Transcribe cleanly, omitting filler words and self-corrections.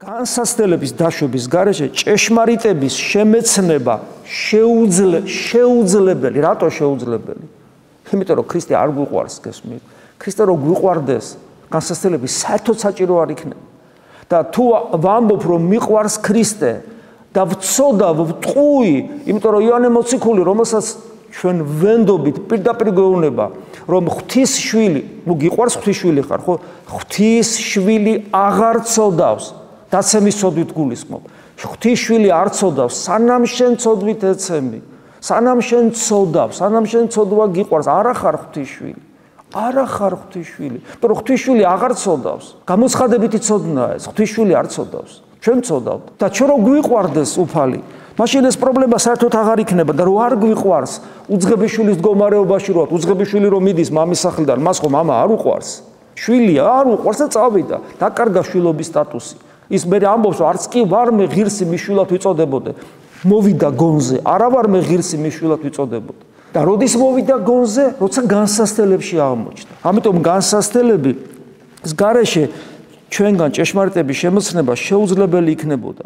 განსასწრების დაშვების გარეშე ჭეშმარიტების შემეცნება შეუძლებელი. რატო შეუძლებელი? იმიტომ რომ ქრისტე არ გვიყვარს გესმით. ქრისტე რო გვიყვარდეს, განსასწრები საერთოდ საჭირო არ იქნება. და თუ ვამბობ რომ მიყვარს ქრისტე და ვწოდავ, ვტყუი, იმიტომ რომ იოანე მოციქული, რომელსაც ჩვენ ვენდობით პირდაპირ გვეუბნება, რომ ღვთის შვილი, ნუ გიყვარს ღვთის შვილი ხარ, ხო? ღვთის შვილი აღარ წოდავს. დაცემის ცოდვით გულისხმობ. ღვთის შვილი არ წოდავს, სანამ შენ ცოდვით ეცემი. სანამ შენ წოდავ, სანამ შენ ცოდვა გიყვარს, არა ხარ ღვთის შვილი. არა ხარ ღვთის შვილი. მაგრამ ღვთის შვილი აღარ წოდავს. გამოცხადებითი ცოდნაა ეს. ღვთის შვილი არ წოდავს. ჩვენ წოდავთ. და ჩვენ რო გვიყვარდეს უფალი, მაშინ ეს პრობლემა საერთოდ აღარ იქნება და რო არ გვიყვარს, უძღების შვილის მდგომარეობაში როა, უძღების შვილი რომ მიდის მამის სახლიდან, მას ხო მამა არ უყვარს. შვილია არ უყვარს და წავიდა. დაკარგა შვილობის სტატუსი. ის მე ამბობს რომ არც კი ვარ მე ღირსი მიშვილად ვიწოდებოდე. მოვიდა გონზე, არა ვარ მე ღირსი მიშვილად ვიწოდებოდე. და როდის მოვიდა გონზე, როცა განსასწრებში აღმოჩნდა. ამიტომ განსასწრების გარეშე ჩვენგან ჭეშმარიტების შემოცნება შეუძლებელი იქნებოდა.